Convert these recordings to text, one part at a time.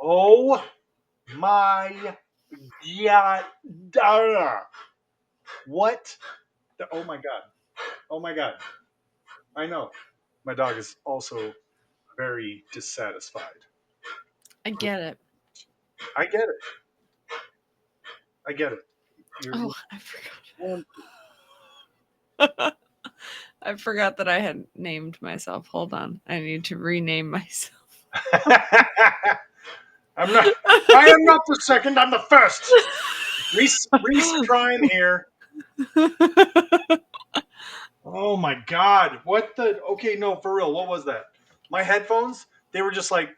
Oh my god. What? Oh my god. Oh my god. I know. My dog is also very dissatisfied. I get it. I get it. I get it. You're Oh, I forgot. one. I forgot that I had named myself. Hold on. I need to rename myself. I'm not. I am not the second. I'm the first. Reese Prime here. Oh my god. What the? Okay, no, for real. What was that? My headphones. They were just like,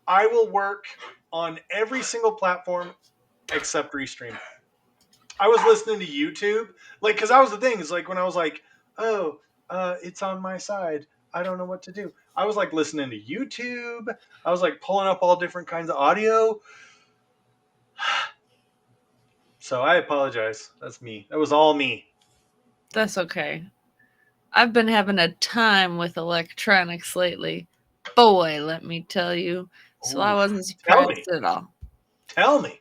I will work on every single platform except Restream. I was listening to YouTube, like, because that was the thing. Is like when I was like, oh, it's on my side. I don't know what to do. I was like listening to YouTube. I was like pulling up all different kinds of audio. So I apologize. That's me. That was all me. That's okay. I've been having a time with electronics lately. Boy, let me tell you. So I Ooh, wasn't tell me. surprised at all. Tell me.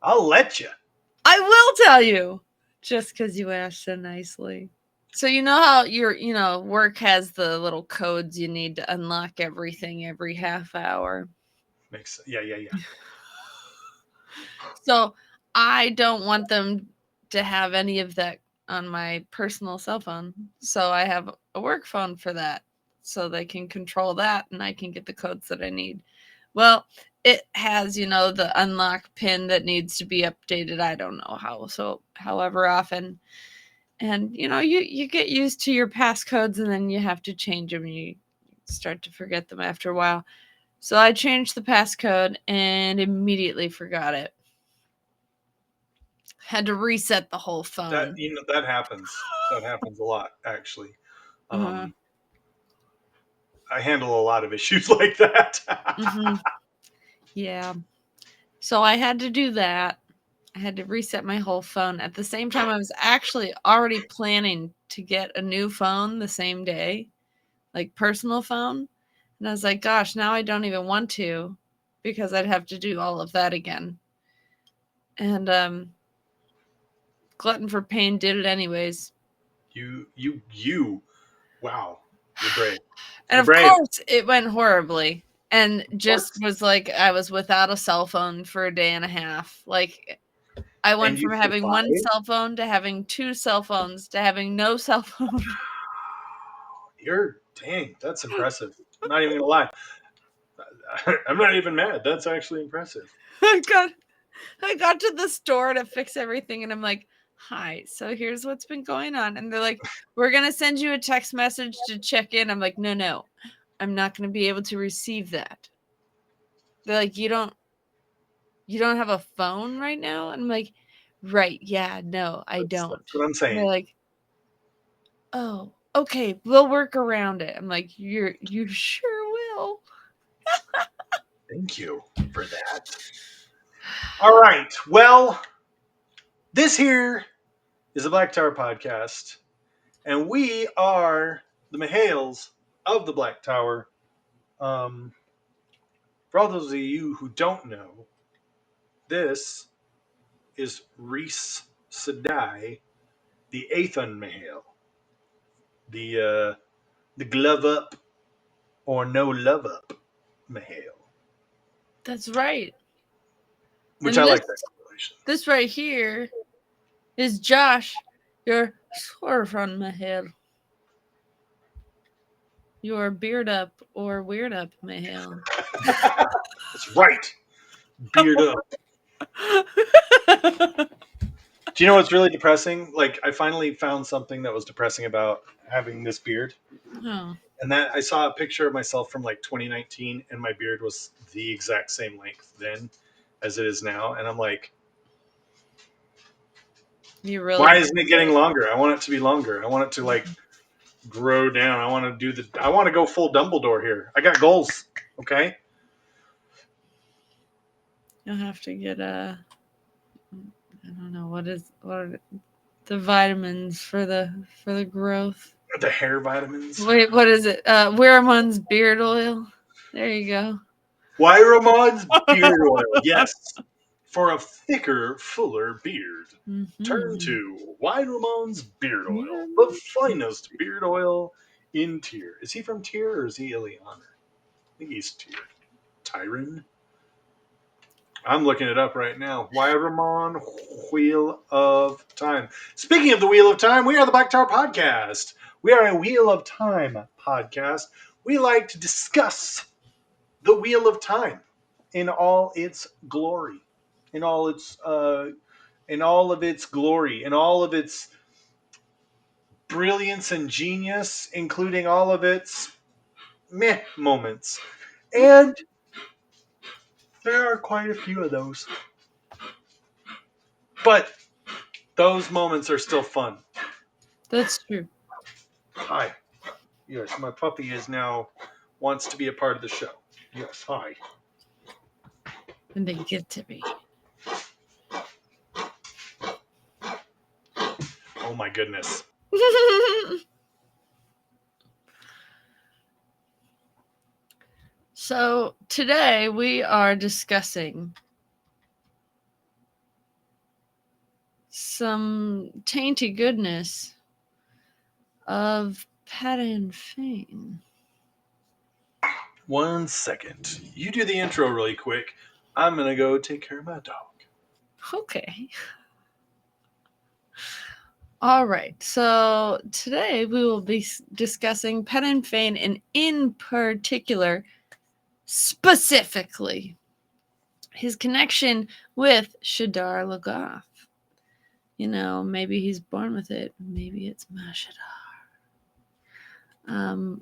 I'll let you. I will tell you. Just because you asked so nicely. So you know how work has the little codes you need to unlock everything every half hour. Makes yeah. So I don't want them to have any of that on my personal cell phone. So I have a work phone for that. So they can control that and I can get the codes that I need. Well, it has, the unlock pin that needs to be updated. I don't know how. So however often. And you get used to your passcodes and then you have to change them. You start to forget them after a while. So I changed the passcode and immediately forgot it. Had to reset the whole That phone. that happens. That happens a lot, actually. Uh-huh. I handle a lot of issues like that. Mm-hmm. Yeah. So I had to do that. I had to reset my whole phone. At the same time, I was actually already planning to get a new phone the same day, like personal phone. And I was like, gosh, now I don't even want to because I'd have to do all of that again. And Glutton for Pain did it anyways. You. Wow, you're brave. And You're of brave. course, it went horribly. And Of just course. was like, I was without a cell phone for a day and a half. Like, I And went you from having one survived. cell phone to having two cell phones to having no cell phone. You're dang. That's impressive. I'm not even gonna lie. I'm not even mad. That's actually impressive. I got I got to the store to fix everything and I'm like, "Hi, so here's what's been going on." And they're like, "We're going to send you a text message to check in." I'm like, "No, no. I'm not going to be able to receive that." They're like, "You don't have a phone right now?" And I'm like, "Right. Yeah, no, I don't." That's what I'm And they're saying. like, "Oh, okay, we'll work around it." I'm like, "You sure will." Thank you for that. All right. Well, this here is the Black Tower podcast, and we are the Mahales of the Black Tower. Um, for all those of you who don't know, this is Reese Sedai, the Athan Mahale, the glove up or no love up Mahale, That's right. which And I this like that correlation. this right here is Josh, your swerve on my head. Your beard up or weird up, Mahale. That's right, beard up. Do you know what's really depressing? Like, I finally found something that was depressing about having this beard. Oh, And that I saw a picture of myself from like 2019, and my beard was the exact same length then as it is now. And I'm like, you really why miss isn't it getting it. longer? I want it to be longer. I want it to like grow down. I want to do the. I want to go full Dumbledore here. I got goals. Okay. You'll have to get I don't know what are the vitamins for the growth. The hair vitamins. Wait, what is it? Weremon's beard oil. There you go. Wyromon's beard oil. Yes. For a thicker, fuller beard, turn Mm-hmm. to Wyromon's beard oil, the Yeah. finest beard oil in Tyr. Is he from Tyr or is he Ilianer? I think he's Tyr. Tyron? I'm looking it up right now. Wyromon Wheel of Time. Speaking of the Wheel of Time, we are the Black Tower Podcast. We are a Wheel of Time podcast. We like to discuss the Wheel of Time in all its glory, in all its in all of its glory, in all of its brilliance and genius, including all of its meh moments. And there are quite a few of those. But those moments are still fun. That's true. Hi. Yes, my puppy is now wants to be a part of the show. Yes, hi. And they get to be. Oh my goodness. So today we are discussing some tainty goodness of Padan Fain. 1 second. You do the intro really quick. I'm gonna go take care of my dog. Okay. All right. So today we will be discussing Padan Fain and in particular, specifically, his connection with Shadar Logoth. You know, maybe he's born with it. Maybe it's Mashadar.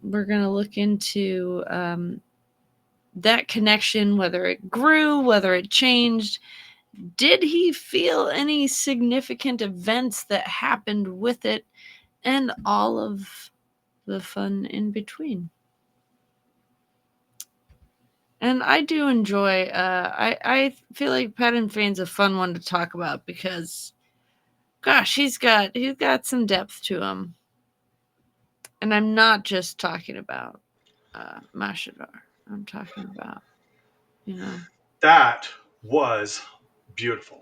We're going to look into that connection, whether it grew, whether it changed. Did he feel any significant events that happened with it, and all of the fun in between? And I do enjoy. I feel like Padan Fain's a fun one to talk about because, gosh, he's got some depth to him, and I'm not just talking about Mashadar. I'm talking about, you know. That was beautiful.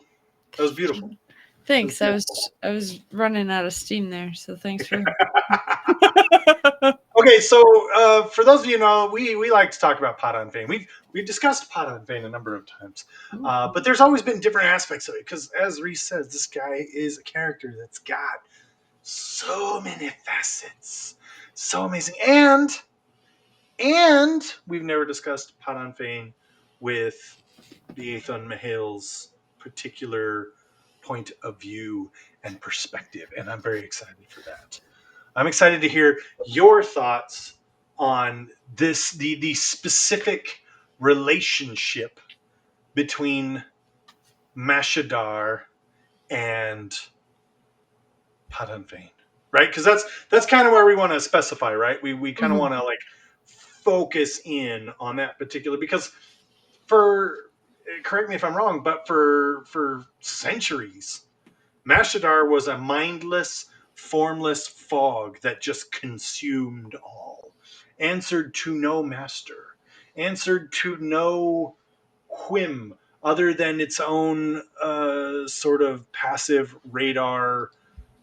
That was beautiful. That was Thanks. beautiful. I was running out of steam there, so thanks for. Okay, so for those of you who know, we like to talk about Padan Fain. We've discussed Padan Fain a number of times, but there's always been different aspects of it because, as Reese says, this guy is a character that's got so many facets, so amazing, and we've never discussed Padan Fain with the Aethon Mahale's particular point of view and perspective, and I'm very excited for that. I'm excited to hear your thoughts on the specific relationship between Mashadar and Padan Fain, right? Because that's kind of where we want to specify, right? We kind of Mhm. want to like focus in on that particular because for correct me if I'm wrong, but for centuries Mashadar was a mindless, formless fog that just consumed all, answered to no master, answered to no whim other than its own sort of passive radar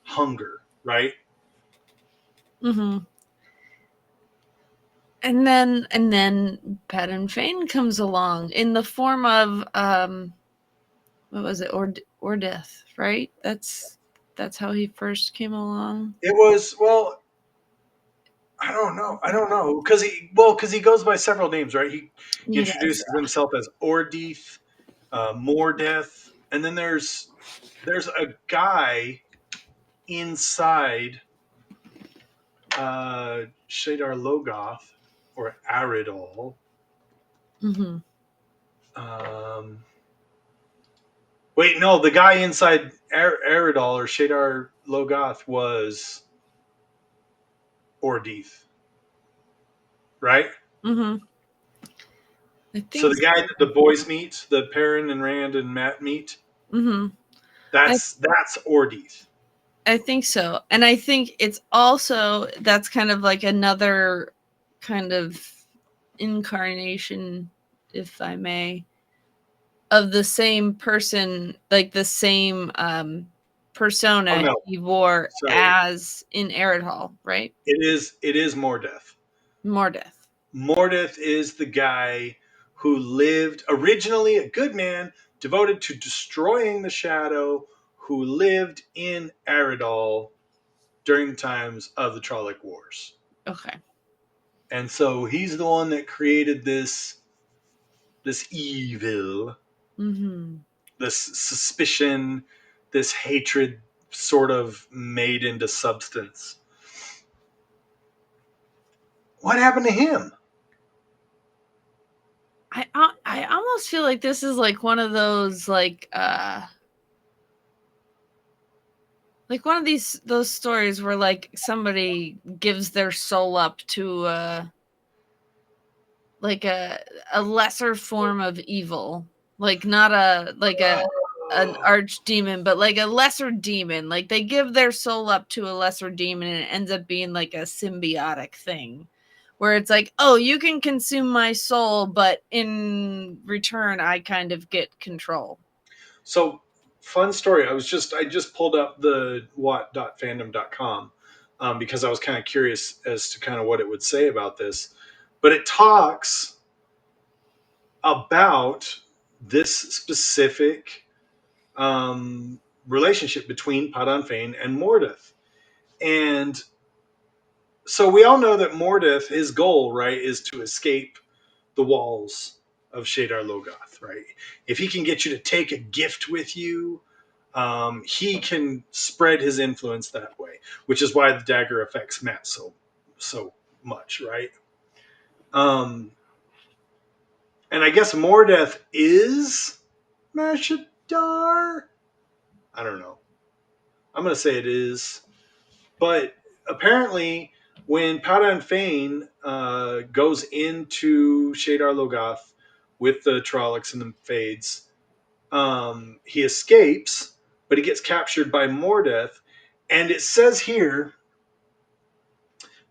hunger, right? Mhm. And then Padan Fain comes along in the form of what was it, or death, right? That's how he first came along. It was well, I don't know. I don't know because he goes by several names, right? He He does. introduces himself as Ordeath, Mordeth, and then there's a guy inside Shadar Logoth or Aridol. Mm-hmm. Um, Wait, no, the guy inside Aridol or Shadar Logoth was Ordeath, right? Mm-hmm. I So think the guy so. that the boys meet, the Perrin and Rand and Matt meet, Mm-hmm. I that's Ordeath. I think so. And I think it's also that's kind of like another kind of incarnation. if I may, of the same person, like the same Oh persona no, he wore sorry. as in Eridhall, right? It is Mordeth. Mordeth. Mordeth is the guy who lived originally a good man devoted to destroying the shadow, who lived in Aridol during times of the Trolloc Wars. Okay. And so he's the one that created this evil, Mm-hmm. this suspicion, this hatred sort of made into substance. What happened to him? I almost feel like this is like one of those like one of those stories where like somebody gives their soul up to like a lesser form of evil, like not a like a an archdemon, but like a lesser demon. Like they give their soul up to a lesser demon, and it ends up being like a symbiotic thing, where it's like, oh, you can consume my soul, but in return, I kind of get control. So, fun story. I just pulled up the what.fandom.com because I was kind of curious as to kind of what it would say about this. But it talks about this specific relationship between Padan Fain and Mordeth. And so we all know that Mordeth, his goal, right, is to escape the walls of Shadar Logoth, right? If he can get you to take a gift with you, he can spread his influence that way, which is why the dagger affects Matt so much, right? Um, and I guess Mordeth is Mashadar. I don't know. I'm gonna say it is, but apparently, when Padan Fain goes into Shadar Logoth with the Trollocs and the Fades, he escapes, but he gets captured by Mordeth. And it says here,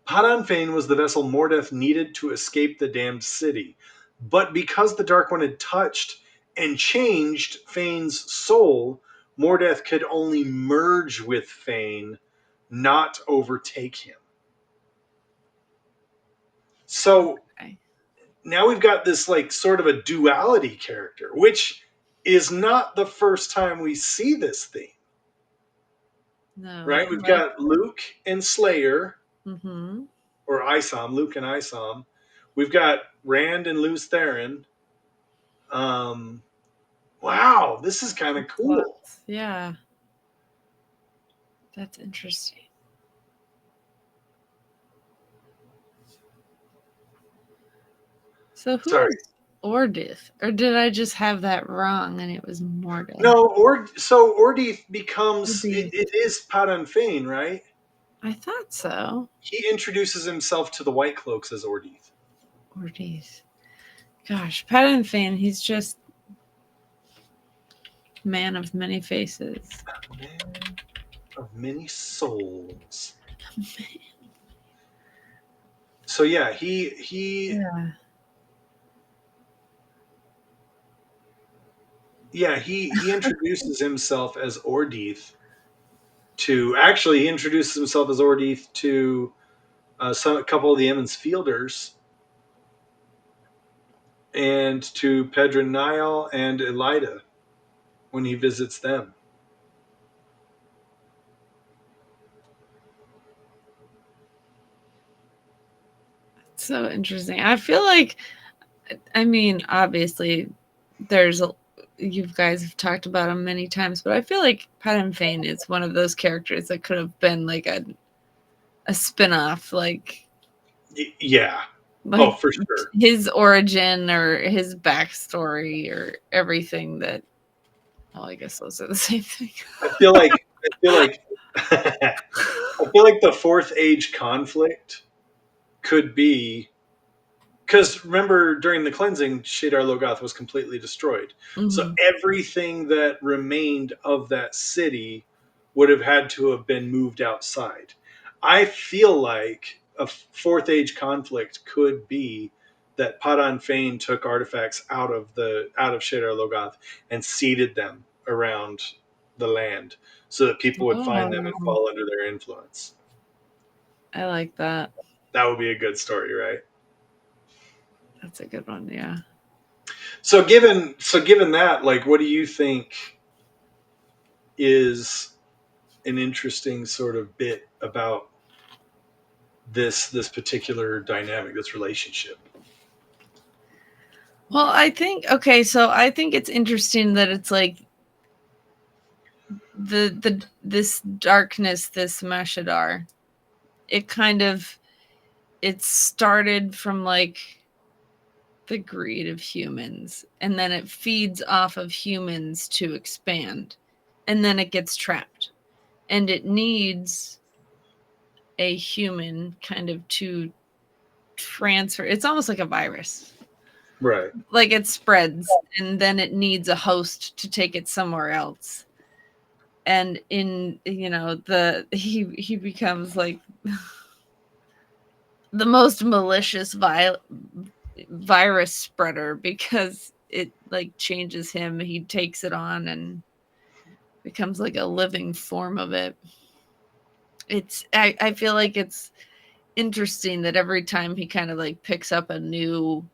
Padan Fain was the vessel Mordeth needed to escape the damned city. But because the Dark One had touched and changed Fain's soul, Mordeth could only merge with Fain, not overtake him. So Okay. now we've got this like sort of a duality character, which is not the first time we see this theme. No, Right? you're We've right. got Luke and Slayer, Mm-hmm. or Isom, Luke and Isom. We've got Rand and Luz Theron. Um, wow, this is kind of cool. Lots. Yeah, that's interesting. So who Sorry. is Ordith? Or did I just have that wrong and it was Mordith? No, so Ordeith becomes Ordith. it is Padan Fain, right? I thought so. He introduces himself to the White Cloaks as Ordeith. Ordith. Gosh, Padan Fain, he's just man of many faces. Man of many souls. So yeah, he Yeah. yeah he introduces himself as Ordeith to actually he introduces himself as Ordeith to a couple of the Emmons Fielders and to Pedro Niall and Elida when he visits them. So interesting. I feel like, I mean, obviously, there's a, you guys have talked about him many times, but I feel like Padan Fain is one of those characters that could have been like a spin-off, Yeah. Oh, like for sure. his origin or his backstory or everything that, well, I guess those are the same thing. I feel like I feel like I feel like the fourth age conflict could be because remember during the cleansing, Shadar Logoth was completely destroyed. So Hmm. everything that remained of that city would have had to have been moved outside. I feel like a fourth age conflict could be that Padan Fain took artifacts out of Shadar Logoth and seeded them around the land so that people would find them and Oh, fall under their influence. I like that. That would be a good story, right? That's a good one. Yeah. So given that, like, what do you think is an interesting sort of bit about this particular dynamic, this relationship? Well, I think okay, so I think it's interesting that it's like the this darkness, this Mashadar. It kind of it started from like the greed of humans, and then it feeds off of humans to expand, and then it gets trapped, and it needs a human kind of to transfer. It's almost like a virus. Right. Like it spreads and then it needs a host to take it somewhere else. And in the he becomes like the most malicious virus spreader because it like changes him. He takes it on and becomes like a living form of it. I feel like it's interesting that every time he kind of like picks up a new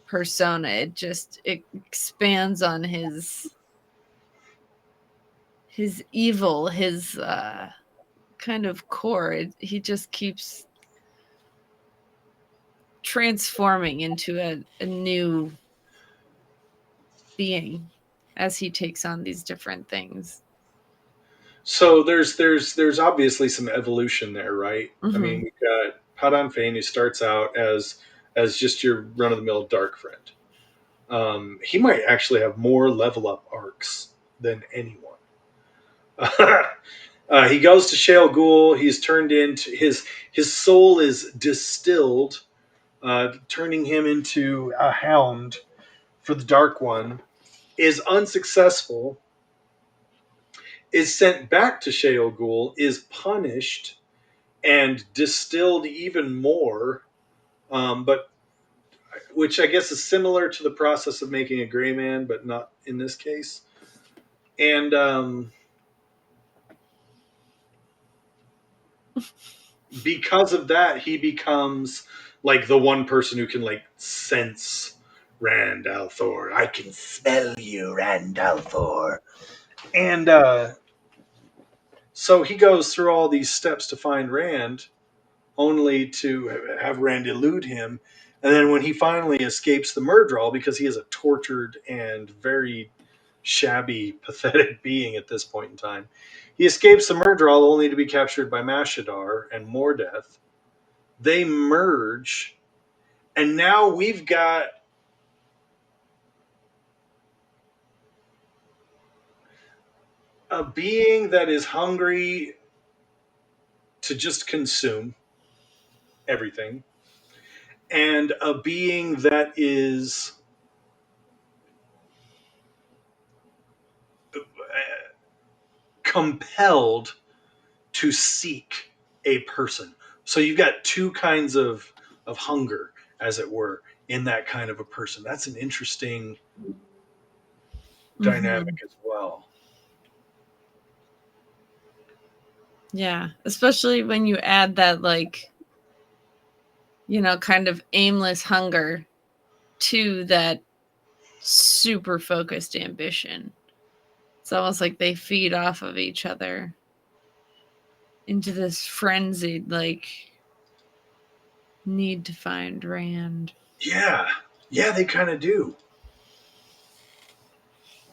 persona, it expands on his evil, his kind of core. He just keeps transforming into a new being as he takes on these different things. So there's obviously some evolution there, right? I Hmm. mean, we've got Padan Fain, who starts out as just your run of the mill dark friend. He might actually have more level up arcs than anyone. He goes to Shale Ghul. He's turned into his soul is distilled, turning him into a hound for the Dark One. Is unsuccessful. Is sent back to Shale Ghul. Is punished and distilled even more, but which I guess is similar to the process of making a gray man, but not in this case. And because of that, he becomes like the one person who can like sense Rand al'Thor. I can smell you, Rand al'Thor. And so he goes through all these steps to find Rand, only to have Rand elude him. And then when he finally escapes the Murdral, because he is a tortured and very shabby, pathetic being at this point in time, he escapes the Murdral only to be captured by Mashadar and Mordeth. They merge, and now we've got a being that is hungry to just consume everything, and a being that is compelled to seek a person. So you've got two kinds of hunger, as it were, in that kind of a person. That's an interesting Hmm. dynamic as well. Yeah, especially when you add that like kind of aimless hunger to that super focused ambition. It's almost like they feed off of each other into this frenzied like need to find Rand. Yeah, yeah, they kind of do.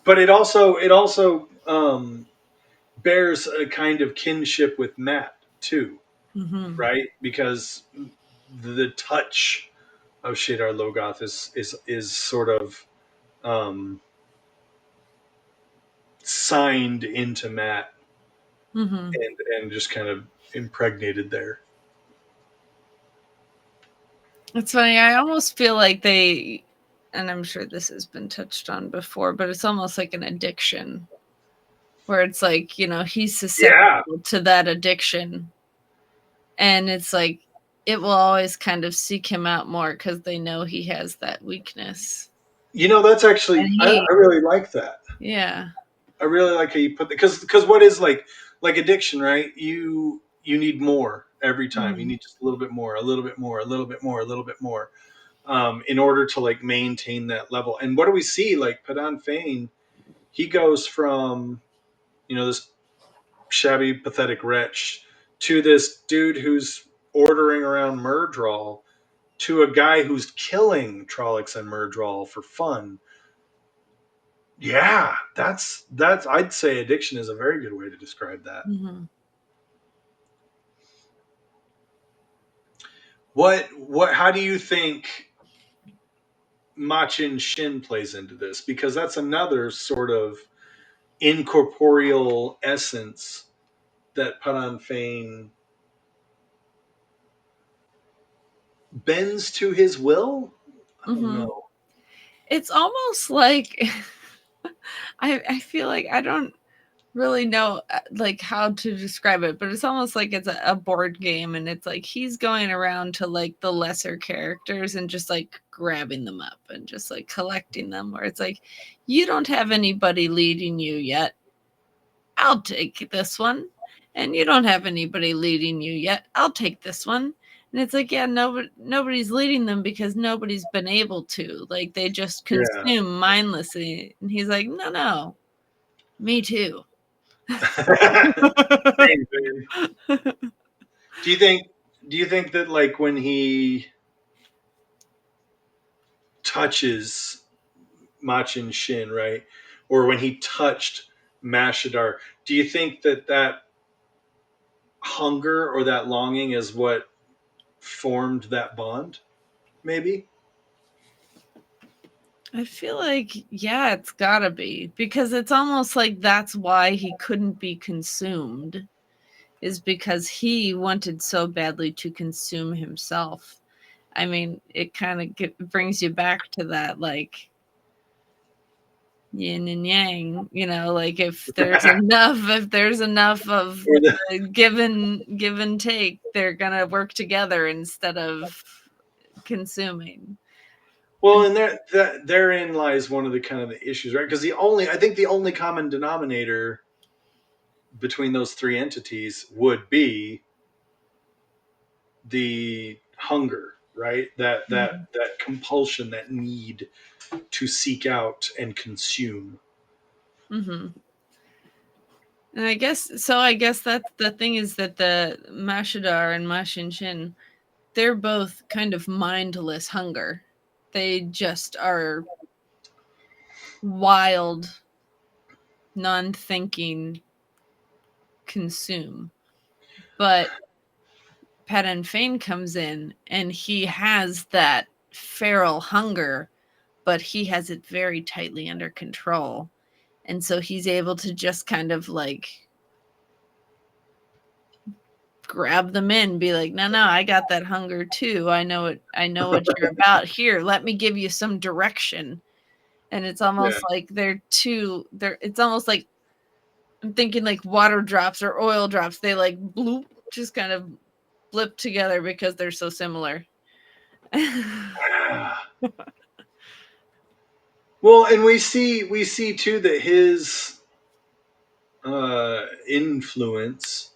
But it also bears a kind of kinship with Matt too, Hmm. right? Because the touch of Shadar Logoth is sort of um, signed into Matt Hmm. and just kind of impregnated there. It's funny. I almost feel like and I'm sure this has been touched on before, but it's almost like an addiction where it's like, he's Yeah, susceptible to that addiction. And it's like it will always kind of seek him out more because they know he has that weakness. That's And actually he, I really like that. yeah. I really like how you put that because what is like addiction, right? You need more every time. You Mhm. need just a little bit more, a little bit more, a little bit more, a little bit more, in order to like maintain that level. And what do we see? Like Padan Fain, he goes from this shabby, pathetic wretch to this dude who's ordering around Murdral to a guy who's killing Trollocs and Murdral for fun. Yeah, that's. I'd say addiction is a very good way to describe that. Mhm. What? How do you think Machin Shin plays into this? Because that's another sort of incorporeal essence that Padan Fain bends to his will. I don't Mhm. know. It's almost like I feel like I don't really know like how to describe it, but it's almost like it's a board game, and it's like he's going around to like the lesser characters and just like grabbing them up and just like collecting them, where it's like, you don't have anybody leading you yet, I'll take this one. And you don't have anybody leading you yet, I'll take this one. And it's like, yeah, nobody's leading them because nobody's been able to, like they just Yeah. consume mindlessly. And he's like, no, no, me too. Same thing. Do you think? Do you think that like when he touches Machin Shin, right, or when he touched Mashadar, do you think that that hunger or that longing is what formed that bond? Maybe. I feel like, yeah, it's gotta be because it's almost like that's why he couldn't be consumed, is because he wanted so badly to consume himself. I mean, it kind of brings you back to that, like yin and yang, like if there's enough of Or the, give and take, they're gonna work together instead of consuming. well, and that therein lies one of the kind of the issues, right? Because I think the only common denominator between those three entities would be the hunger, right? That compulsion, that need to seek out and consume. Mm-hmm. And I guess that's the thing, is that the Mashadar and Mashinshin, they're both kind of mindless hunger. They just are wild, non-thinking consume. But Padan Fain comes in and he has that feral hunger, but he has it very tightly under control. And so he's able to just kind of like grab them in, be like, no, no, I got that hunger too. I know what you're about. Here, let me give you some direction. And it's Yeah. almost like it's almost like I'm thinking like water drops or oil drops. They like bloop, just kind of blip together because they're so similar. Well, and we see too that his influence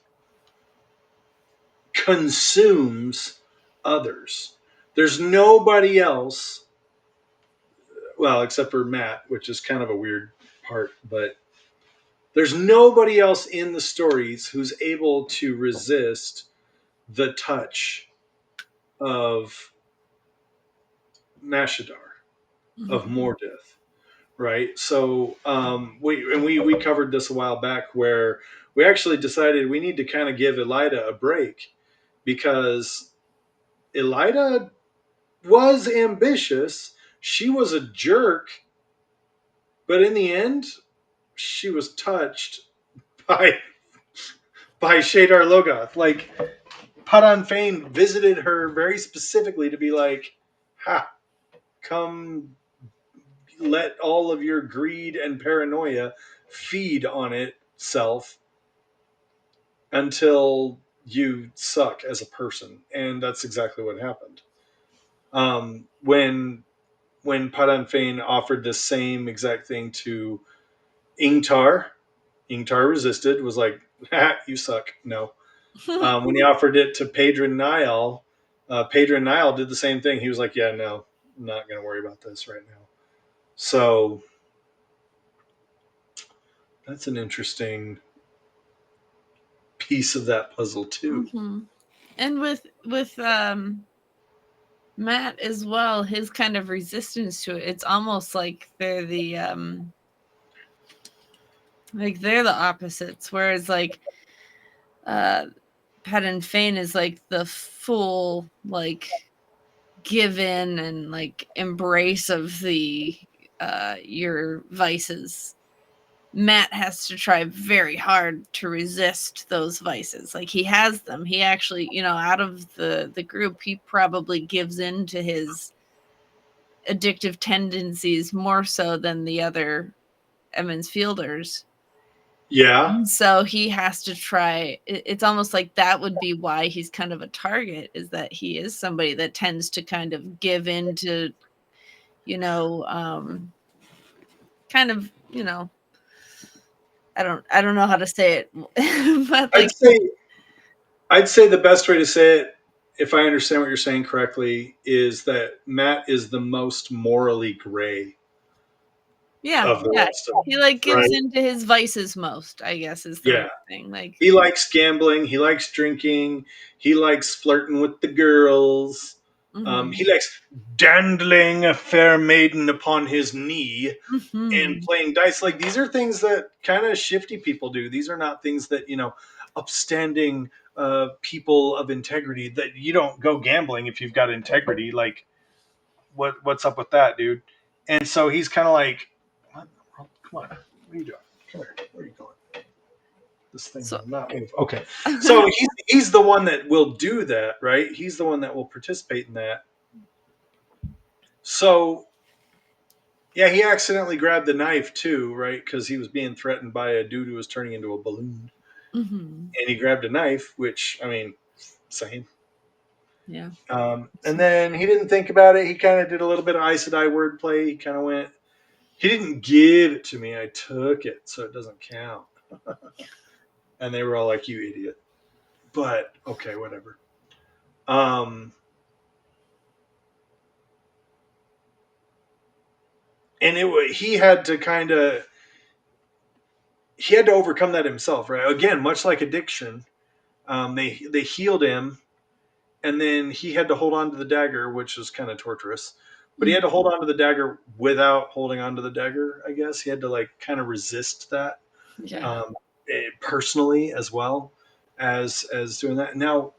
consumes others. There's nobody else, well, except for Matt, which is kind of a weird part, but there's nobody else in the stories who's able to resist the touch of Mashadar, of Mhm. Mordeth, right? So we covered this a while back where we actually decided we need to kind of give Elida a break because Elida was ambitious. She was a jerk, but in the end, she was touched by Shadar Logoth. Like Padan Fain visited her very specifically to be like, "Ha, come, let all of your greed and paranoia feed on itself until you suck as a person, and that's exactly what happened. When Padan Fain offered the same exact thing to Ingtar, Ingtar resisted, was like, ah, "You suck." No. When he offered it to Pedro Nile did the same thing. He was like, "Yeah, no, I'm not going to worry about this right now." So that's an interesting piece of that puzzle too. Mhm. And with Matt as well, his kind of resistance to it, it's almost like they're the opposites. Whereas like uh Padan Fain is like the full like give in and like embrace of the your vices. Matt has to try very hard to resist those vices. Like he has them. He actually, out of the group, he probably gives in to his addictive tendencies more so than the other Emmons Fielders. Yeah, So he has to try. It's almost like that would be why he's kind of a target, is that he is somebody that tends to kind of give in to, you know, um, kind of, I don't know how to say it, but I'd like, say I'd say the best way to say it, if I understand what you're saying correctly, is that Matt is the most morally gray yeah, of the yeah, rest of he them, like gives right? into his vices most, I guess, is the Yeah, right thing. Like, he likes gambling. He likes drinking. He likes flirting with the girls. He mhm, likes dandling a fair maiden upon his knee and mhm, playing dice. Like these are things that kind of shifty people do. These are not things that upstanding people of integrity. That you don't go gambling if you've got integrity. Like what's up with that, dude? And so he's kind of like, what? Come on, what are you doing? Come here. Where are you going? This thing so will not move. Okay, so he's the one that will do that, right? He's the one that will participate in that. So yeah, he accidentally grabbed the knife too, right? Because he was being threatened by a dude who was turning into a balloon, mhm, and he grabbed a knife. Which I mean, same. yeah, And then he didn't think about it. He kind of did a little bit of Aes Sedai wordplay. He kind of went. He didn't give it to me. I took it, so it doesn't count. And they were all like, "You idiot!" But okay, whatever. Um, and he had to he had to overcome that himself, right? Again, much like addiction, they healed him, and then he had to hold on to the dagger, which was kind of torturous. But he mhm, had to hold on to the dagger without holding on to the dagger. I guess he had to like kind of resist that yeah, um, personally as well as doing that. Now,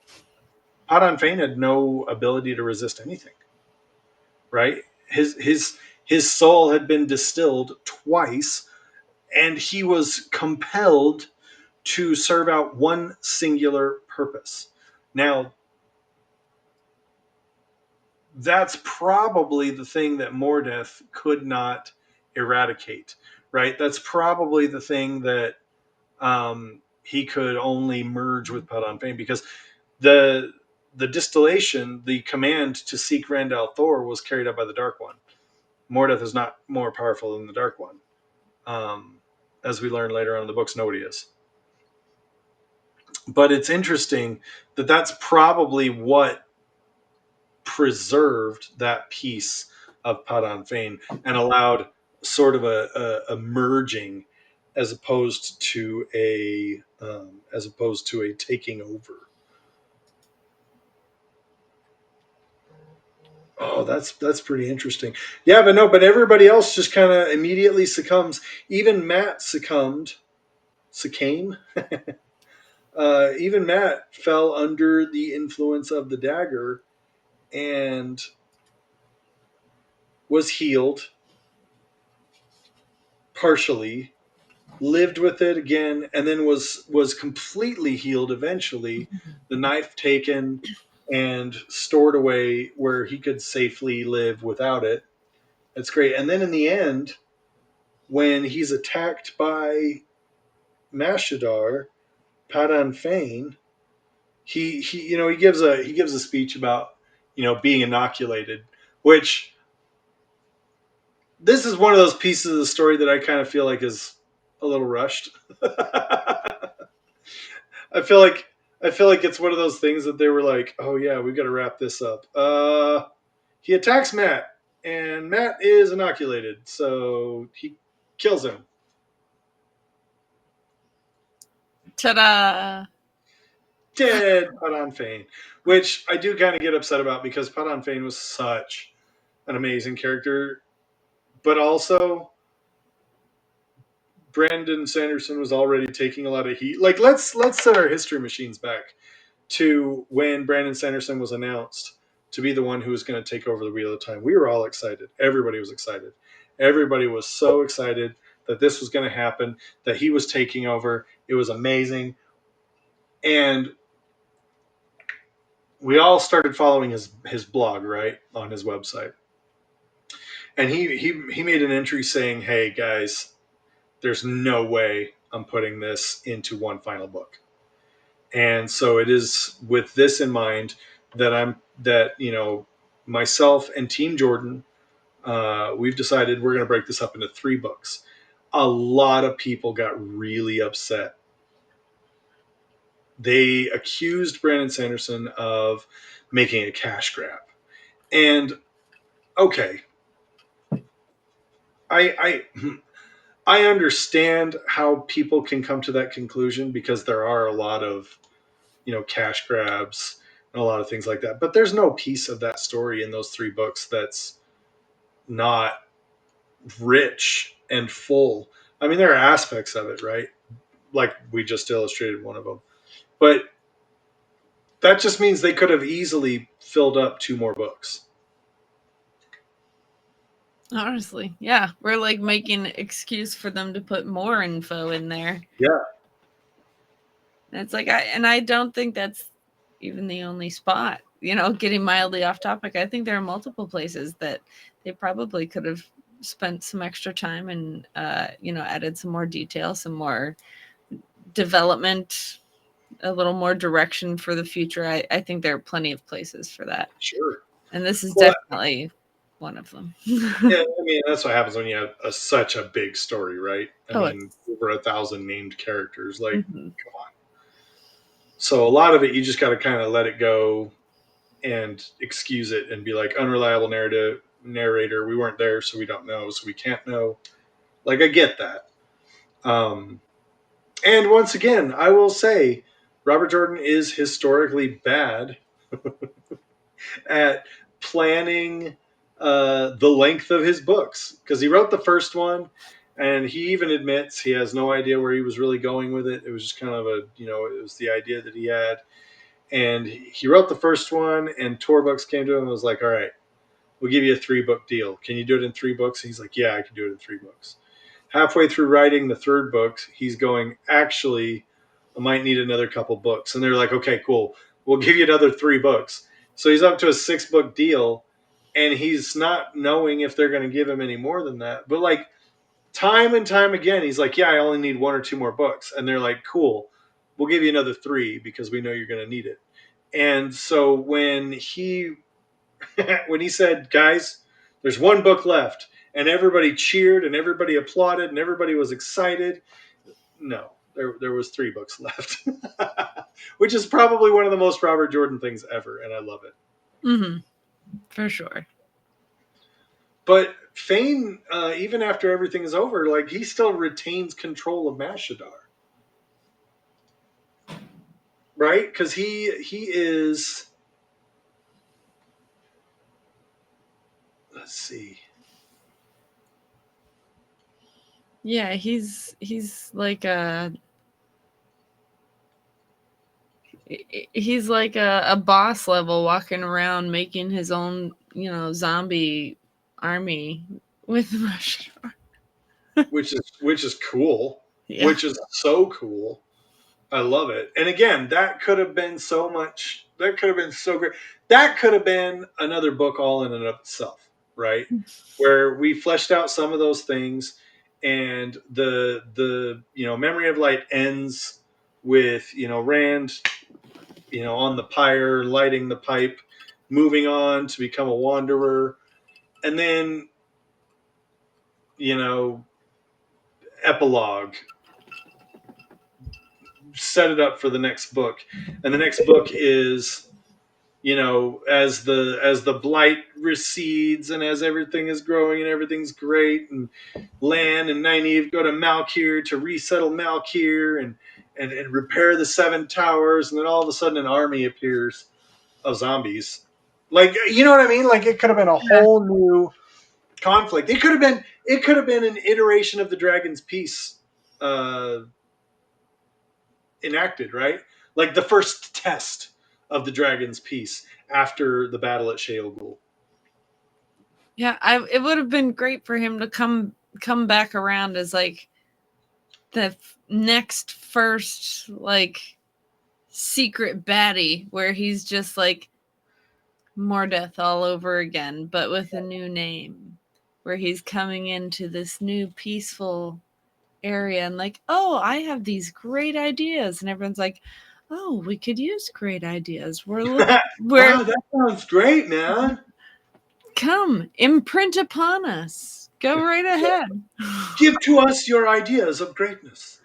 Padan Fain had no ability to resist anything, right? His soul had been distilled twice, and he was compelled to serve out one singular purpose. Now, that's probably the thing that Mordeth could not eradicate, right? That's probably the thing that he could only merge with Padan Fain, because the the distillation, the command to seek Randall Thor was carried out by the Dark One. Mordeth is not more powerful than the Dark One. Um, as we learn later on in the books, nobody is. But it's interesting that that's probably what preserved that piece of Padan Fain and allowed sort of a merging as opposed to a taking over. Oh, that's pretty interesting. Yeah, but no, but everybody else just kind of immediately succumbs. Even Matt succumbed. Even Matt fell under the influence of the dagger and was healed partially, lived with it again, and then was completely healed eventually. The knife taken and stored away where he could safely live without it. That's great. And then in the end, when he's attacked by Mashadar, Padan Fain, he gives a speech about being inoculated, which this is one of those pieces of the story that I kind of feel like is a little rushed. I feel like I feel like it's one of those things that they were like, "Oh yeah, we got to wrap this up." He attacks Matt, and Matt is inoculated, so he kills him. Ta-da! Dead Padan Fain, which I do kind of get upset about because Padan Fain was such an amazing character, but also Brandon Sanderson was already taking a lot of heat. Like let's set our history machines back to when Brandon Sanderson was announced to be the one who was going to take over the wheel of time. We were all excited. Everybody was excited. Everybody was so excited that this was going to happen, that he was taking over. It was amazing. And we all started following his blog, right, on his website. And he made an entry saying, "Hey guys, there's no way I'm putting this into one final book." And so it is with this in mind that myself and Team Jordan, we've decided we're going to break this up into 3 books. A lot of people got really upset. They accused Brandon Sanderson of making a cash grab. And okay, I I understand how people can come to that conclusion because there are a lot of cash grabs and a lot of things like that. But there's no piece of that story in those 3 books that's not rich and full. I mean, there are aspects of it, right? Like we just illustrated one of them, but that just means they could have easily filled up 2 more books. Honestly, yeah, we're like making an excuse for them to put more info in there. Yeah, And it's like I don't think that's even the only spot. Getting mildly off topic, I think there are multiple places that they probably could have spent some extra time and added some more detail, some more development, a little more direction for the future. I think there are plenty of places for that. sure. And this is Well, definitely one of them. yeah, I mean that's what happens when you have such a big story, right? I Oh, mean, it's over 1,000 named characters. Like, mhm. come on. So a lot of it, you just got to kind of let it go and excuse it and be like unreliable narrator. We weren't there, so we don't know, so we can't know. Like I get that. Um, and once again, I will say Robert Jordan is historically bad at planning the length of his books because he wrote the first one and he even admits he has no idea where he was really going with it. It was just kind of it was the idea that he had. And he wrote the first one, and Tor Books came to him and was like, "All right, we'll give you a 3 book deal. Can you do it in 3 books?" And he's like, "Yeah, I can do it in 3 books." Halfway through writing the third book, he's going, "Actually, I might need another couple books." And they're like, "Okay, cool. We'll give you another 3 books." So he's up to a 6 book deal, and he's not knowing if they're going to give him any more than that. But like time and time again, he's like, "Yeah, I only need 1 or 2 more books." And they're like, "Cool. We'll give you another 3 because we know you're going to need it." And so when he when he said, "Guys, there's 1 book left," and everybody cheered and everybody applauded and everybody was excited, no, there was 3 books left, which is probably one of the most Robert Jordan things ever, and I love it. Mm-hmm. For sure. But Fane, even after everything is over, like he still retains control of Mashadar, right? Because he is. Let's see. Yeah, he's like a boss level walking around making his own, zombie army with Mashadar. Which is cool, Yeah. which is so cool. I love it. And again, that could have been so much. That could have been so great. That could have been another book all in and of itself, right? Where we fleshed out some of those things, and the memory of light ends with Rand on the pyre, lighting the pipe, moving on to become a wanderer, and then, you know, epilogue, set it up for the next book. And the next book is, as the blight recedes and as everything is growing and everything's great, and Lan and Nynaeve go to Malkir to resettle Malkir and repair the seven towers, and then all of a sudden an army appears of zombies. Like, you know what I mean? Like, it could have been a Yeah. whole new conflict. It could have been an iteration of the Dragon's Peace uh, enacted, right? Like the first test of the Dragon's Peace after the battle at Sheol. Yeah, it would have been great for him to come back around as like the next first like secret baddie where he's just like Mordeth all over again, but with a new name. Where he's coming into this new peaceful area and like, oh, I have these great ideas, and everyone's like, oh, we could use great ideas. We're Wow, that sounds great, man. come imprint upon us. Go right ahead. Give to us your ideas of greatness.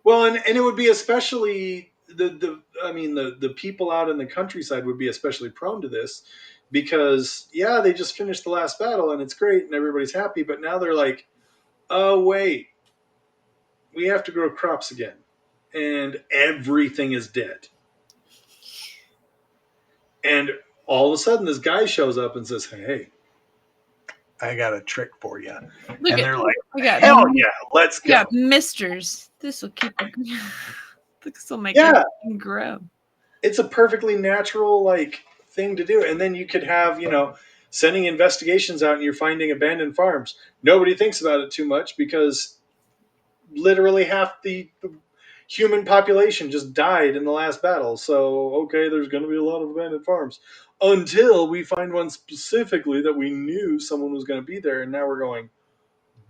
Well, and it would be especially the people out in the countryside would be especially prone to this because yeah, they just finished the last battle and it's great and everybody's happy, but now they're like, oh wait, we have to grow crops again, and everything is dead. And all of a sudden, this guy shows up and says, "Hey, I got a trick for you." Look And at they're like, I got "Hell yeah, let's I got go." misters. This will keep this will make Yeah, everything grow. it's a perfectly natural thing to do. And then you could have, sending investigations out and you're finding abandoned farms. Nobody thinks about it too much because literally half the human population just died in the last battle. So, okay, there's going to be a lot of abandoned farms until we find one specifically that we knew someone was going to be there. And now we're going,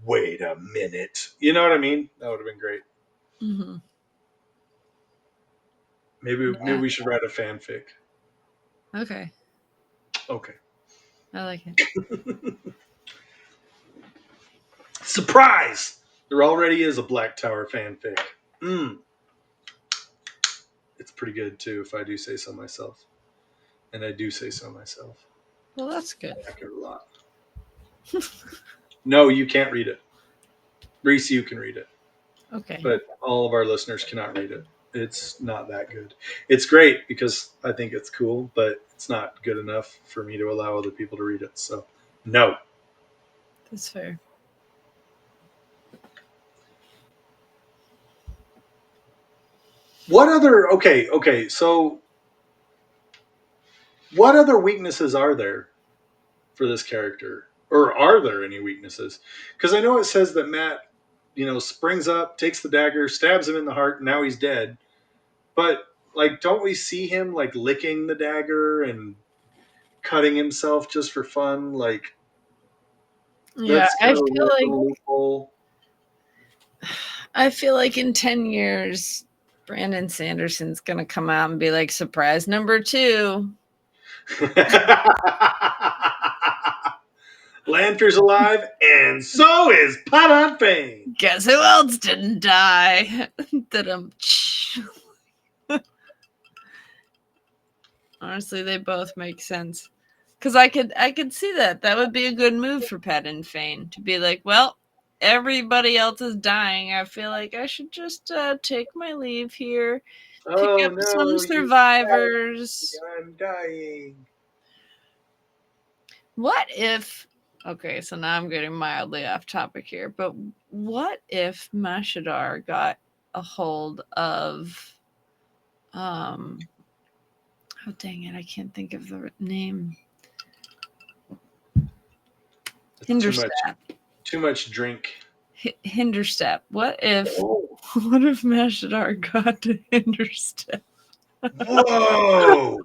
wait a minute. You know what I mean? That would have been great. Mm-hmm. Maybe Yeah. we should write a fanfic. Okay. Okay. I like it. Surprise! There already is a Black Tower fanfic. It's pretty good too, if I do say so myself. And I do say so myself. Well, that's good. I like it a lot. No, you can't read it. Reese, you can read it. Okay. But all of our listeners cannot read it. It's not that good. It's great because I think it's cool, but it's not good enough for me to allow other people to read it. So, no. That's fair. What other okay, so what other weaknesses are there for this character? Or are there any weaknesses? Because I know it says that Matt, springs up, takes the dagger, stabs him in the heart, and now he's dead. But don't we see him licking the dagger and cutting himself just for fun? Yeah, That's kind of a weird little loophole. I feel like in 10 years, Brandon Sanderson's gonna come out and be like, surprise number 2. Lanter's alive, and so is Padan Fain. Guess who else didn't die? Honestly, they both make sense. Cause I could see that. That would be a good move for Padan Fain to be like, well, everybody else is dying. I feel like I should just take my leave here, pick Oh up some no, survivors. I'm dying. What if okay, so now I'm getting mildly off topic here, but what if Mashadar got a hold of oh dang it, I can't think of the name. Hinderstep. Too much drink. Hinderstep. What if Oh. what if Mashadar got to Hinderstep? Whoa!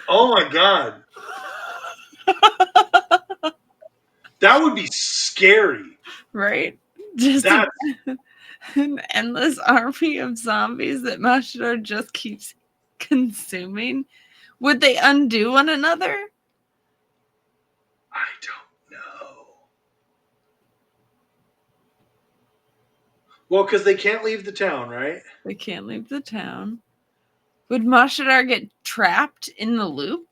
Oh my god. That would be scary. Right? Just That an endless army of zombies that Mashadar just keeps consuming. Would they undo one another? I don't know. Well, because they can't leave the town, right? They can't leave the town. Would Mashadar get trapped in the loop?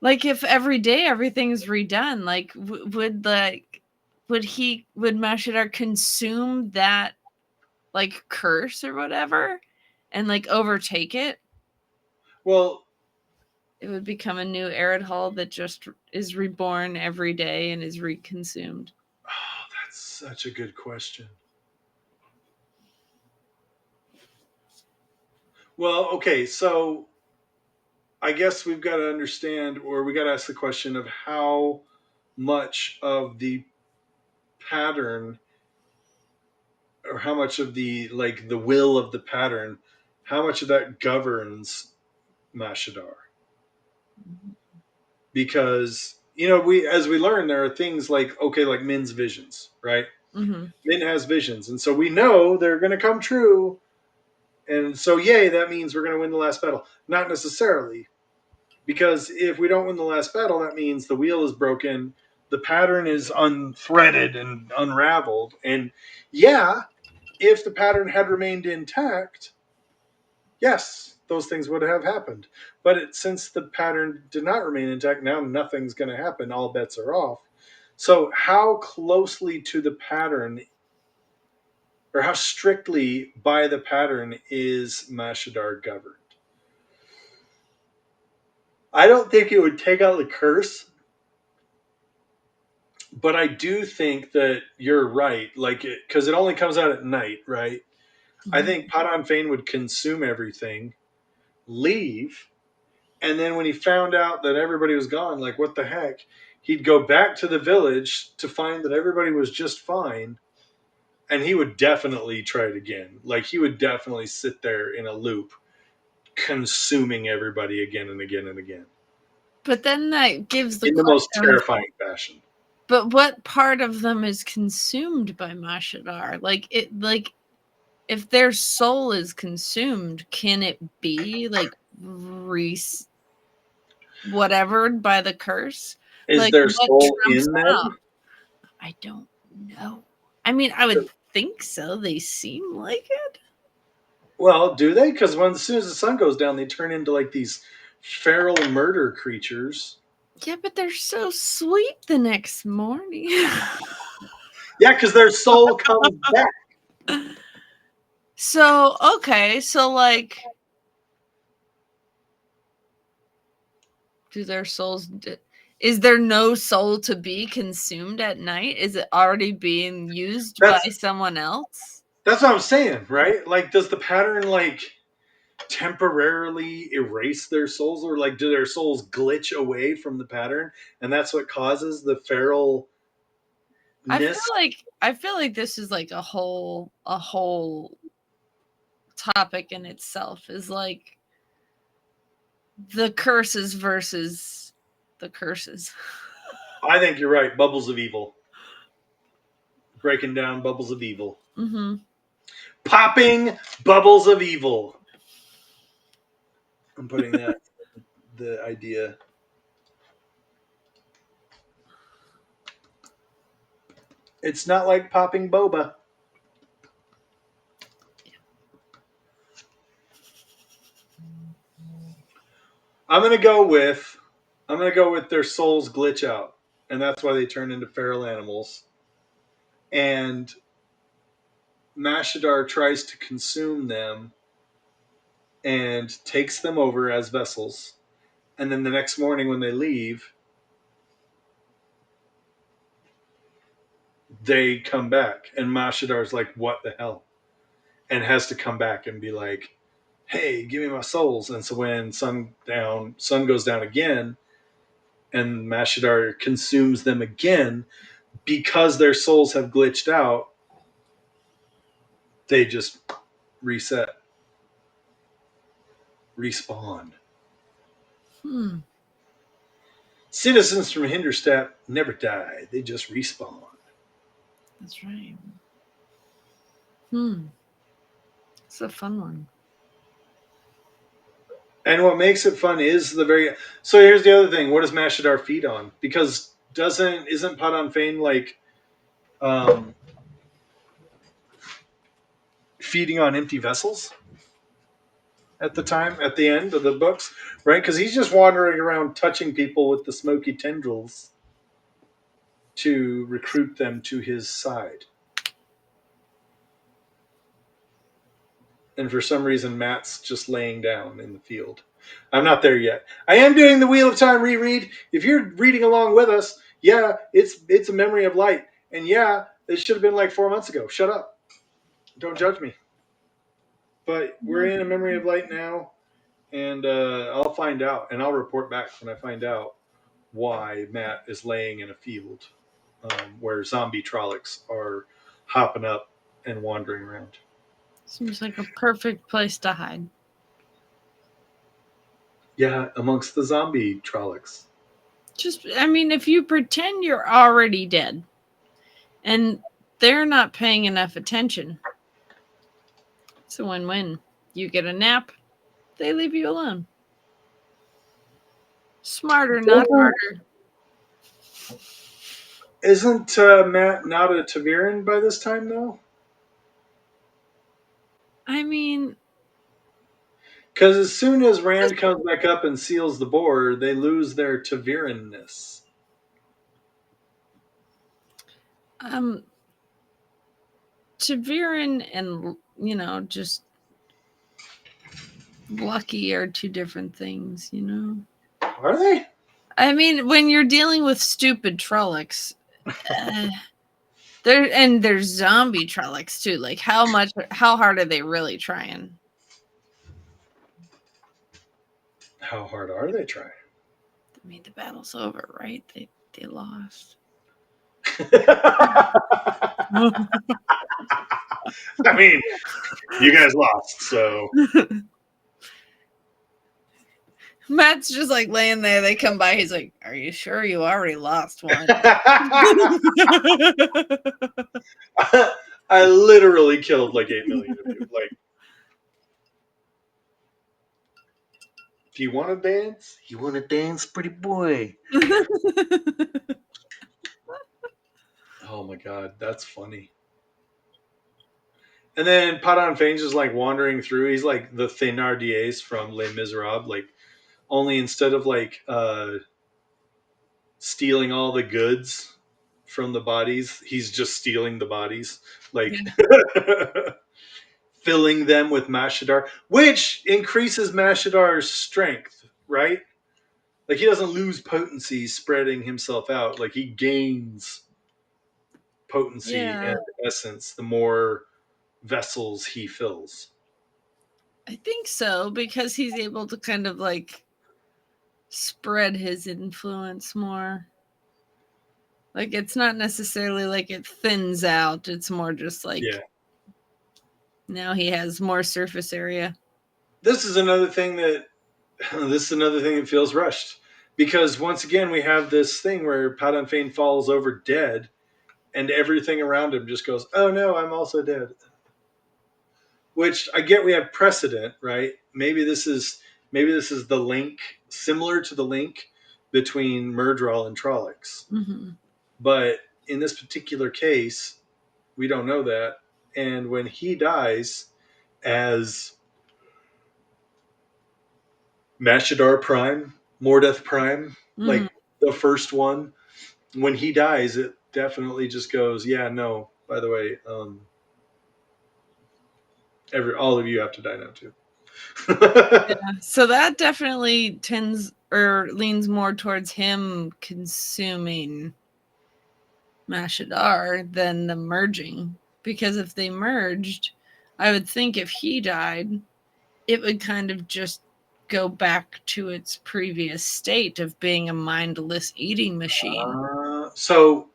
Like if every day everything's redone, like would Mashadar consume that like curse or whatever and like overtake it? Well, It would become a new arid hull that just is reborn every day and is reconsumed. oh, that's such a good question. Well, okay, so I guess we've got to understand, or we got to ask the question of how much of the pattern, or how much of the like the will of the pattern, how much of that governs Mashadar? Because we as we learn, there are things like okay, like Min's visions, right? Mm-hmm. Min has visions, and so we know they're going to come true. And so, yay, that means we're going to win the last battle. Not necessarily, because if we don't win the last battle, that means the wheel is broken, the pattern is unthreaded and unraveled. And yeah, if the pattern had remained intact, yes, those things would have happened. But since the pattern did not remain intact, now nothing's going to happen. All bets are off. So, how closely to the pattern, or how strictly by the pattern, is Mashadar governed? I don't think it would take out the curse, but I do think that you're right. Like, because it only comes out at night, right? I Mm-hmm. think Padan Fain would consume everything, leave, and then when he found out that everybody was gone, like, what the heck? He'd go back to the village to find that everybody was just fine, and he would definitely try it again. Like, he would definitely sit there in a loop, consuming everybody again and again and again But then that gives the in the most question of, terrifying fashion. but what part of them is consumed by Mashadar? Like if their soul is consumed, can it be like re whatevered by the curse? Is Like their what soul trumps in out? them? I don't know. I mean, I would think so. They seem like it. Well, do they? Because when as soon as the sun goes down, they turn into like these feral murder creatures. Yeah, but they're so sweet the next morning. Yeah, because their soul comes back. So, okay, so like do their souls is there no soul to be consumed at night? Is it already being used by That's someone else? that's what I'm saying, right? Like, does the pattern like temporarily erase their souls, or like do their souls glitch away from the pattern, and that's what causes the feralness? I feel like this is like a whole topic in itself is like the curses versus the curses. I think you're right. Bubbles of evil, breaking down bubbles of evil, Mm-hmm. popping bubbles of evil. I'm putting that the idea. It's not like popping boba. I'm gonna go with their souls glitch out, and that's why they turn into feral animals. And Mashadar tries to consume them and takes them over as vessels. And then the next morning when they leave, they come back, and Mashadar's like, "What the hell?" and has to come back and be like, "Hey, give me my souls." And so when sun goes down again, and Mashadar consumes them again because their souls have glitched out, they just reset, respawn. Hmm. Citizens from Hinderstep never die; they just respawn. That's right. Hmm. It's a fun one. And what makes it fun is the very. So here's the other thing: what does Mashadar feed on? Because doesn't isn't Padan Fain like um, feeding on empty vessels at the time at the end of the books, right? Because he's just wandering around touching people with the smoky tendrils to recruit them to his side. And for some reason, Matt's just laying down in the field. I'm not there yet. I am doing the Wheel of Time reread. If you're reading along with us, yeah, it's a memory of light, and yeah, it should have been like 4 months ago. Shut up. Don't judge me. But we're in a memory of light now, and I'll find out, and I'll report back when I find out why Matt is laying in a field where zombie Trollocs are hopping up and wandering around. Seems like a perfect place to hide. Yeah, amongst the zombie Trollocs. Just, I mean, if you pretend you're already dead and they're not paying enough attention, it's a win win. You get a nap, they leave you alone. Smarter, not harder. Isn't Matt not a Taviran by this time, though? I mean, Because as soon as just, Rand comes back up and seals the border, they lose their Taviranness. um, Taviran and, just lucky are two different things, Are they? I mean, when you're dealing with stupid Trollocs, uh, there's zombie Trollocs too. Like, how hard are they really trying? How hard are they trying? I mean, the battle's over, right? They lost. I mean, you guys lost, so. Matt's just like laying there. They come by. He's like, "Are you sure you already lost one?" I literally killed like 8 million of you. Like, do you want to dance? You want to dance, pretty boy? Oh my god, that's funny. And then Padan Fain's just like wandering through. He's like the Thénardiers from Les Miserables. Like, only instead of like stealing all the goods from the bodies, he's just stealing the bodies. Like, Yeah. filling them with Mashadar, which increases Mashadar's strength, right? Like, he doesn't lose potency spreading himself out. Like, he gains potency Yeah, and essence the more vessels he fills. I think so because he's able to kind of like spread his influence more. Like it's not necessarily like it thins out. It's more just Yeah. like now he has more surface area. This is another thing that this is another thing that feels rushed because once again we have this thing where Padan Fain falls over dead and everything around him just goes, "Oh no, I'm also dead." Which I get we have precedent, right? Maybe this is the link similar to the link between Murdral and Trollocs. Mm-hmm. But in this particular case, we don't know that. And when he dies as Mashadar Prime, Mordeth Prime, Mm-hmm. like the first one, when he dies, it definitely just goes, yeah, no, by the way, all of you have to die now too. So that definitely tends or leans more towards him consuming Mashadar than the merging. Because if they merged, I would think if he died, it would kind of just go back to its previous state of being a mindless eating machine. So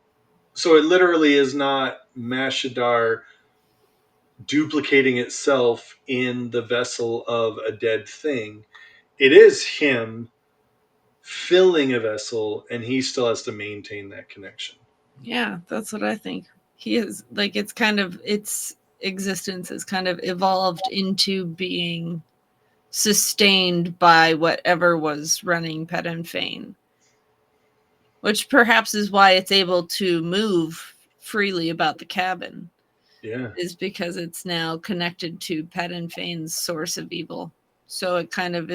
it literally is not Mashadar duplicating itself in the vessel of a dead thing. It is him filling a vessel, and he still has to maintain that connection. Yeah, that's what I think. he is like it's kind of its existence has kind of evolved into being sustained by whatever was running Padan Fain, which perhaps is why it's able to move freely about the cabin, Yeah. is because it's now connected to Padan Fain's source of evil. So it kind of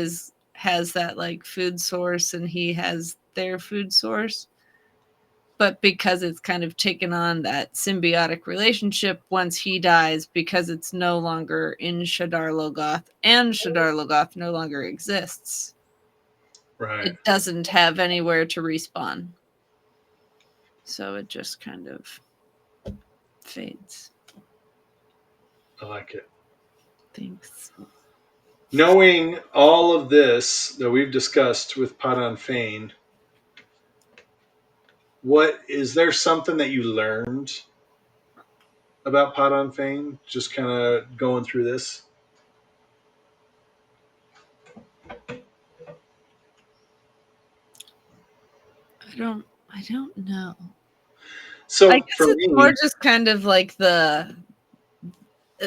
has that like food source, and he has their food source. But because it's kind of taken on that symbiotic relationship once he dies, because it's no longer in Shadar Logoth, and Shadar Logoth no longer exists, Right. it doesn't have anywhere to respawn. So it just kind of fades. I like it. Thanks. Knowing all of this that we've discussed with Padan Fain, what is there something that you learned about Padan Fain? Just kind of going through this. I don't know. I So guess for it's more me, just kind of like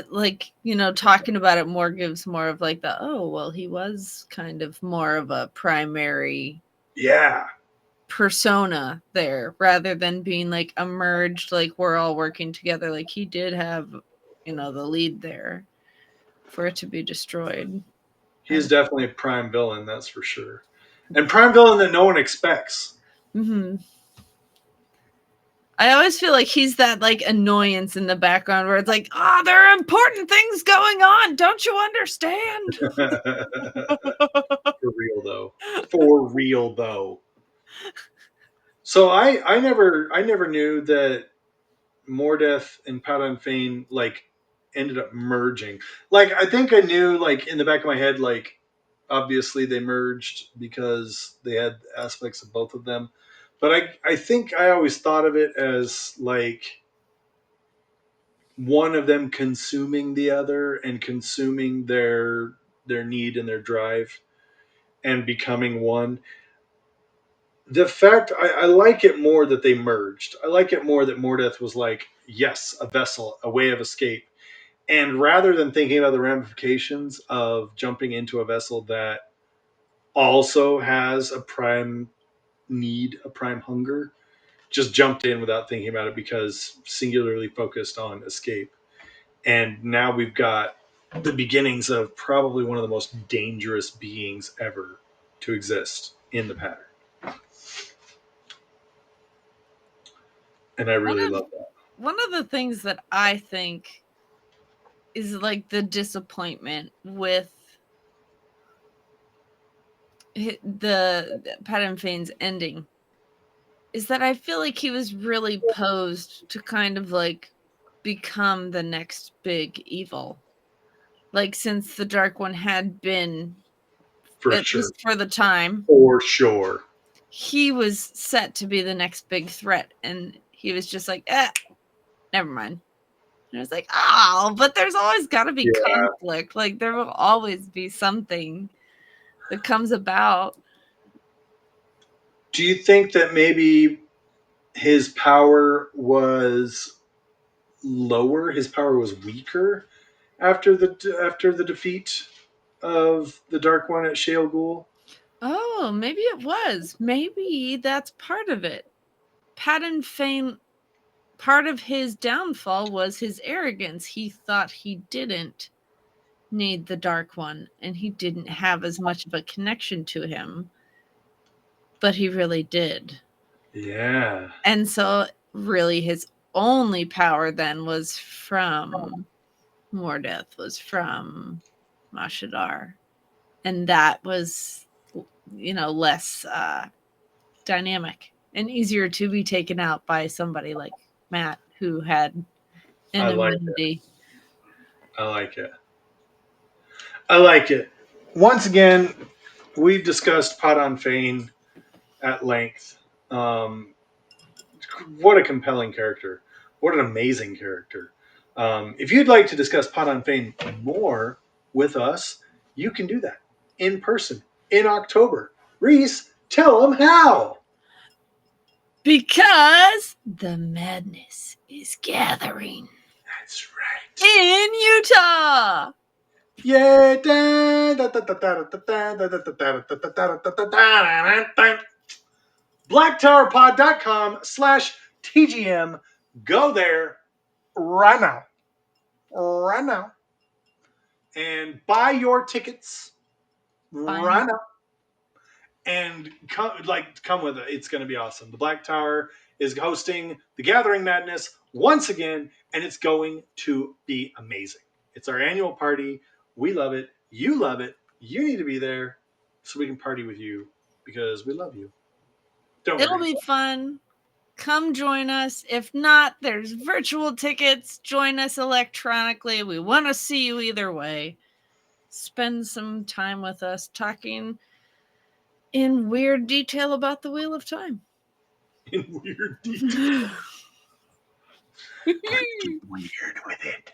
like, talking about it more gives more of like oh, well, he was kind of more of a primary yeah, persona there rather than being like emerged, like we're all working together. Like he did have, the lead there for it to be destroyed. he is definitely a prime villain, that's for sure, and prime villain that no one expects. Mm-hmm. I always feel like he's that like annoyance in the background where it's like, there are important things going on. Don't you understand? For real though. For real though. So I never knew that Mordeth and Padan Fain like ended up merging. Like I think I knew like in the back of my head like obviously they merged because they had aspects of both of them. But I think I always thought of it as like one of them consuming the other and consuming their need and their drive and becoming one. The fact I like it more that they merged. I like it more that Mordeth was like, yes, a vessel, a way of escape. And rather than thinking about the ramifications of jumping into a vessel that also has a prime need, a prime hunger, just jumped in without thinking about it because singularly focused on escape. And now we've got the beginnings of probably one of the most dangerous beings ever to exist in the pattern. And I One really of love that. one of the things that I think is like the disappointment with the Padan Fain's ending is that I feel like he was really posed to kind of like become the next big evil. Like since the Dark One had been, For at sure. least for the time, For sure. he was set to be the next big threat, and he was just like, never mind. And I was like, oh, but there's always got to be Yeah. conflict. Like there will always be something that comes about. Do you think that maybe his power was lower? His power was weaker after the defeat of the Dark One at Shale Ghul? Oh, maybe it was. Maybe that's part of it. Padan Fain, part of his downfall was his arrogance. He thought he didn't need the Dark One, and he didn't have as much of a connection to him, but he really did. Yeah. And so, really, his only power then was from Mordeth, was from Mashadar. And that was, less dynamic and easier to be taken out by somebody like Matt, who had I an like it. immunity. I like it. I like it. Once again, we've discussed Padan Fain at length. Um, what a compelling character. What an amazing character. If you'd like to discuss Padan Fain more with us, you can do that in person in October. Reese, tell them how. Because the madness is gathering That's right. in Utah. Yeah. BlackTowerPod.com/TGM. Go there right now. Right now. And buy your tickets right now. And come with it. It's going to be awesome. The Black Tower is hosting the Gathering Madness once again, and it's going to be amazing. It's our annual party. We love it. You love it. You need to be there so we can party with you because we love you. Don't It'll worry. be fun. Come join us. If not, there's virtual tickets. Join us electronically. We want to see you either way. Spend some time with us talking in weird detail about the Wheel of Time. In weird detail. Let's get weird with it.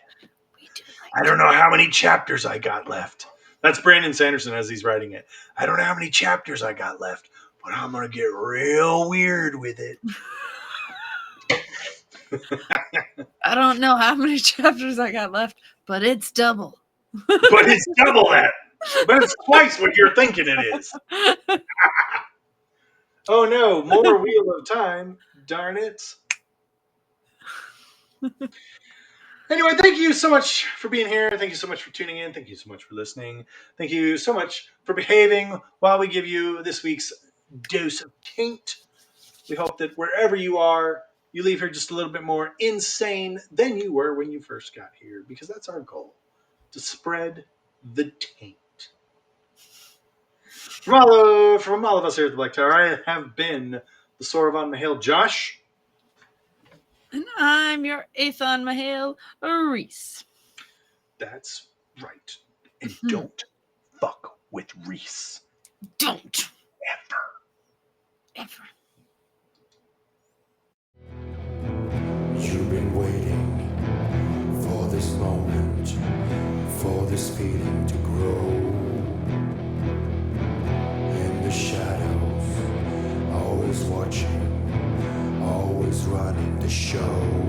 We do I don't know how many chapters I got left. That's Brandon Sanderson as he's writing it. I don't know how many chapters I got left, but I'm going to get real weird with it. I don't know how many chapters I got left, but it's double. But it's double that. But it's twice what you're thinking it is. Oh no, more Wheel of Time. Darn it. Anyway, thank you so much for being here. Thank you so much for tuning in. Thank you so much for listening. Thank you so much for behaving while we give you this week's dose of taint. We hope that wherever you are, you leave here just a little bit more insane than you were when you first got here, because that's our goal, to spread the taint. From all of us here at the Black Tower, I have been the Soravan Mahale Josh. And I'm your Aethon Mahale Reese. That's right. And don't fuck with Reese. Don't. Ever. Ever. You've been waiting for this moment, for this feeling to grow. In the shadows, always watching, always running the show.